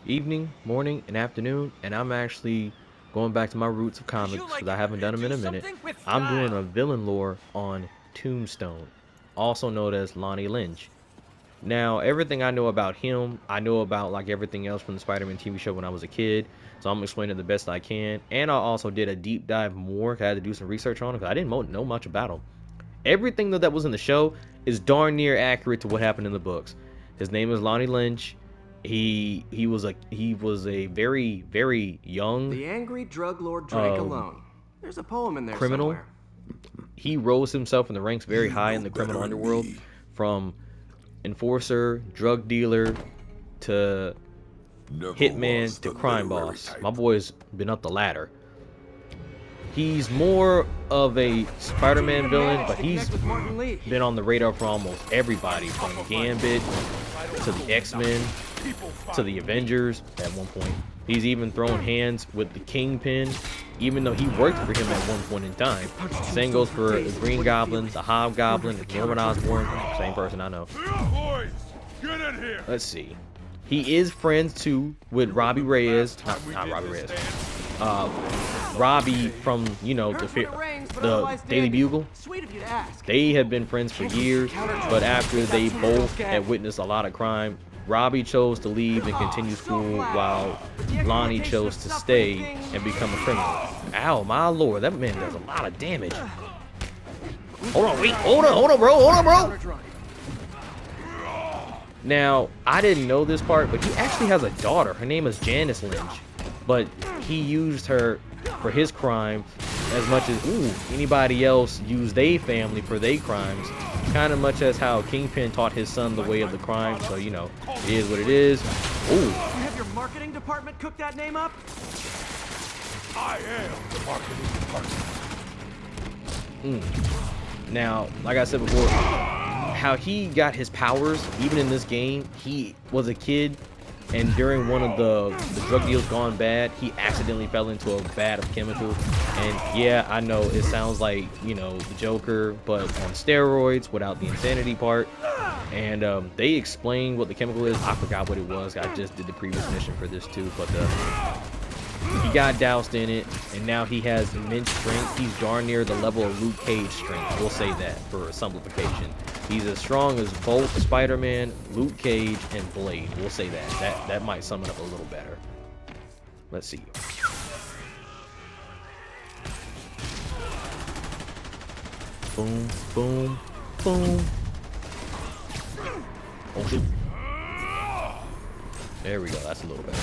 evening, morning, and afternoon, and I'm actually going back to my roots of Would you comics because like I haven't done them in do a minute. something with I'm doing a style? villain lore on Tombstone, also known as Lonnie Lynch. Now, everything I know about him, I know about like everything else from the Spider-Man TV show when I was a kid, so I'm explaining the best I can. And I also did a deep dive more 'cause I had to do some research on it because I didn't know much about him. Everything that was in the show is darn near accurate to what happened in the books. His name is Lonnie Lynch. He was a very young The angry drug lord drank um alone. There's a poem in there criminal. somewhere. He rose himself in the ranks very You high know in the better criminal than underworld, me. from enforcer, drug dealer to Never hitman was to the crime literary boss. My type. boy's been up the ladder. He's more of a How'd you Spider-Man even villain, manage but to he's connect with Martin Lee? been on the radar for almost everybody, from Gambit to the X-Men to the Avengers at one point. He's even thrown hands with the Kingpin, even though he worked for him at one point in time. Same goes for the Green Goblin, the Hobgoblin, Norman Osborn, same person I know. Boys, get in here. Let's see. He is friends too with Robbie Reyes, not Robbie Reyes. Robbie from, Hurts when it rains, but the otherwise Daily dandy. Bugle. Sweet of you to ask. They have been friends for years, but after they both had witnessed a lot of crime, Robbie chose to leave and continue school while Lonnie chose to stay and become a criminal. Ow, my lord, that man does a lot of damage. Hold on, wait, hold on, bro. Now, I didn't know this part, but he actually has a daughter. Her name is Janice Lynch, but he used her for his crime as much as anybody else used their family for their crimes. Kind of much as how Kingpin taught his son the way of the crime. So, it is what it is. Ooh. You have your marketing department cook that name up? I am the marketing department. Now, like I said before, how he got his powers, even in this game, he was a kid, and during one of the drug deals gone bad, he accidentally fell into a vat of chemicals. And yeah, I know it sounds like, the Joker, but on steroids without the insanity part. And they explained what the chemical is. I forgot what it was. I just did the previous mission for this too, but he got doused in it, and now he has immense strength. He's darn near the level of Luke Cage strength. We'll say that for simplification. He's as strong as both Spider-Man, Luke Cage, and Blade. We'll say that. That might sum it up a little better. Let's see. Boom, boom, boom. Oh shoot. There we go. That's a little better.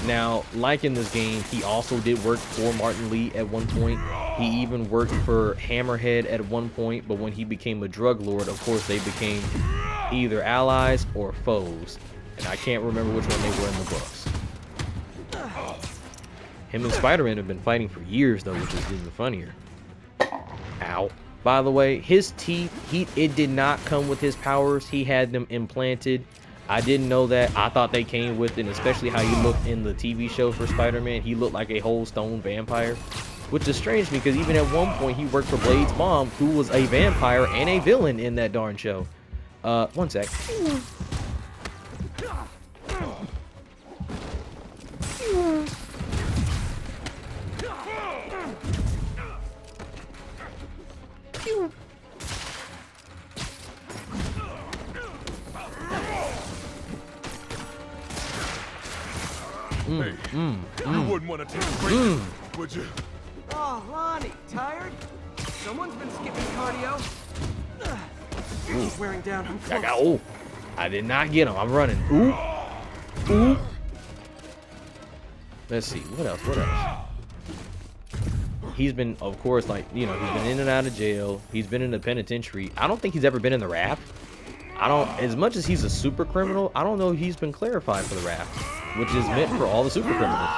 Now, like in this game, he also did work for Martin Lee at one point. He even worked for Hammerhead at one point, but when he became a drug lord, of course, they became either allies or foes. And I can't remember which one they were in the books. Him and Spider-Man have been fighting for years, though, which is even funnier. Ow. By the way, his teeth, it did not come with his powers. He had them implanted. I didn't know that. I thought they came with it, and especially how he looked in the TV show for Spider-Man. He looked like a whole stone vampire, which is strange because even at one point he worked for Blade's mom, who was a vampire and a villain in that darn show. One sec. You wouldn't want to take a break, would you? Oh, Lonnie, tired? Someone's been skipping cardio. He's wearing down. I'm close. I did not get him. I'm running. Ooh. Let's see. What else? He's been, of course, he's been in and out of jail. He's been in the penitentiary. I don't think he's ever been in the raft. As much as he's a super criminal, I don't know if he's been clarified for the raft, which is meant for all the super criminals.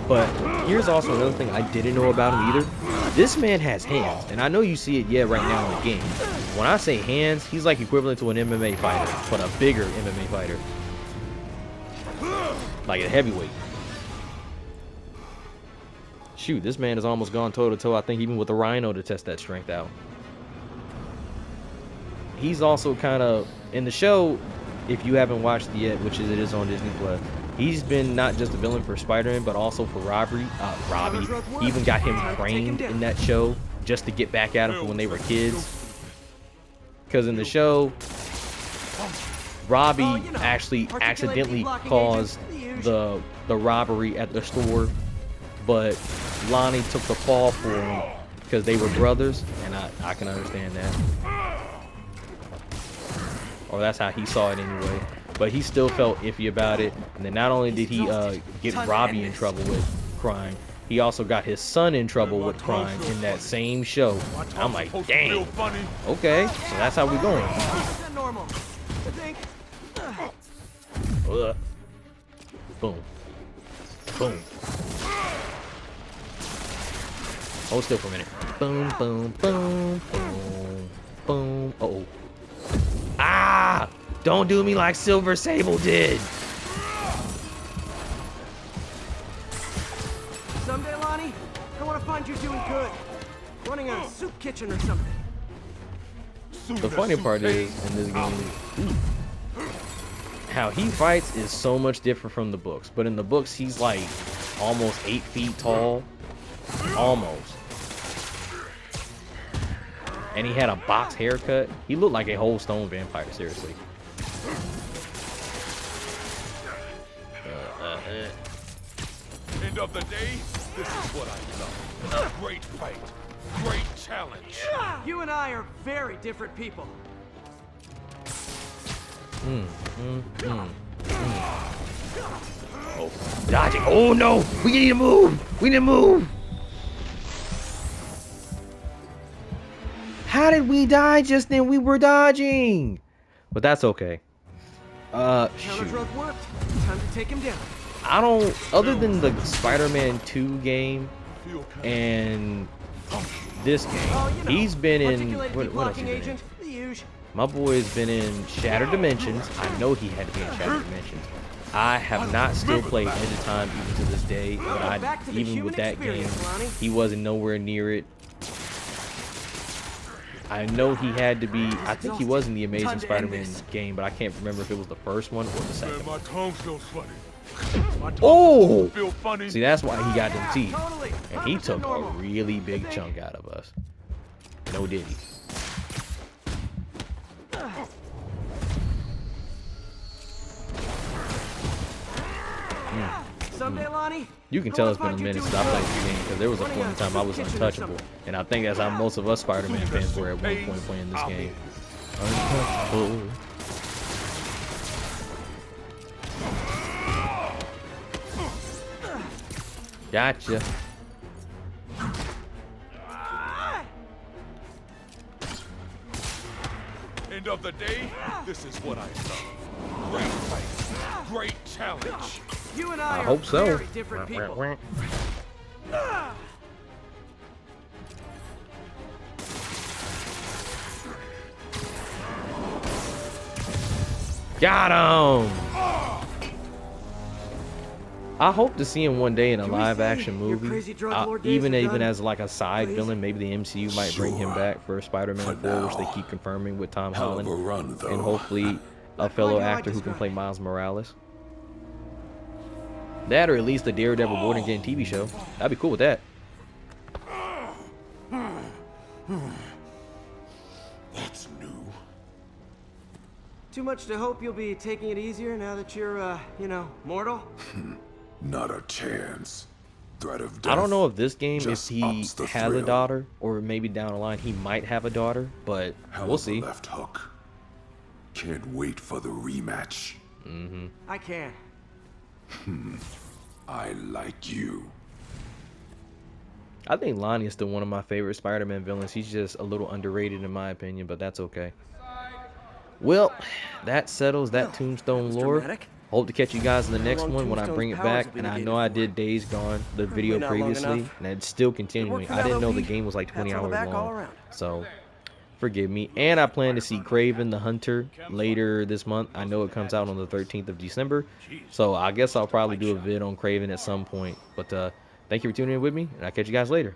But here's also another thing I didn't know about him either. This man has hands, and I know you see it right now in the game. When I say hands, he's like equivalent to an MMA fighter, but a bigger MMA fighter. Like a heavyweight. Shoot, this man has almost gone toe to toe, I think, even with the Rhino to test that strength out. he's also kind of in the show. If you haven't watched it yet, which it is on Disney Plus, he's been not just a villain for Spider-Man, but also for Robbie. He even got him framed in that show just to get back at him for when they were kids. Because in the show, Robbie actually accidentally caused the robbery at the store, but Lonnie took the fall for him because they were brothers, and I can understand that. Or that's how he saw it anyway. But he still felt iffy about it. And then not only did he get Robbie in trouble with crime, he also got his son in trouble with crime in that same show. I'm like, dang. Okay, so that's how we going. Boom. Boom. Hold still for a minute. Boom, boom, boom, boom, boom. Uh-oh. Ah! Don't do me like Silver Sable did. Someday, Lonnie, I want to find you doing good. Running a soup kitchen or something. The funny part is, in this game, how he fights is so much different from the books. But in the books, he's like almost 8 feet tall. Almost. And he had a box haircut. He looked like a whole stone vampire, seriously. End of the day, this is what I love. Great fight. Great challenge. You and I are very different people. Oh, dodging. Oh no! We need to move! We need to move! How did we die just then? We were dodging! But that's okay. Counter drug worked. Time to take him down. I don't, other than the Spider-Man 2 game and this game, he's been in, what else he been in? My boy's been in Shattered Dimensions. I know he had to be in Shattered Dimensions. I have not still played End of Time even to this day, but even with that game, he wasn't nowhere near it. I know he had to be, I think he was in the Amazing Spider-Man game, but I can't remember if it was the first one or the second one. My tongue feels funny. Oh! See, that's why he got them teeth. And he took a really big chunk out of us. No did he. Someday, Lonnie, you can tell it's been a minute since I played the game, because there was a point in time I was untouchable. And I think that's how most of us Spider-Man fans were at one point playing this game. Untouchable. Gotcha. End of the day, this is what I love. Great fight. Great challenge. you and I I are hope so. very different people. Got him! I hope to see him one day in a live-action movie, even as like a side villain. Maybe the MCU might bring him back for Spider-Man 4, which they keep confirming with Tom Holland, and hopefully a fellow actor who can play Miles Morales. That, or at least the Daredevil Born Again TV show. I'd be cool with that. That's new. Too much to hope you'll be taking it easier now that you're, you know, mortal? Not a chance. Threat of death. I don't know if this game, if just he ups the has a thrill. daughter, or maybe down the line he might have a daughter, but Hell we'll of a see. left hook. Can't wait for the rematch. I can. I like you. I think Lonnie is still one of my favorite Spider-Man villains. He's just a little underrated in my opinion, but that's okay. Well, that settles that Tombstone lore. Dramatic. Hope to catch you guys in the next one when I bring it back. And I know I did Days Gone, the video not long previously, enough. and it's still continuing. for I didn't know the LP. game was like 20 Pats on the hours back all long. around. So, forgive me. And I plan to see Kraven the Hunter later this month. I know it comes out on the 13th of December. So, I guess I'll probably do a vid on Kraven at some point. But, thank you for tuning in with me, and I'll catch you guys later.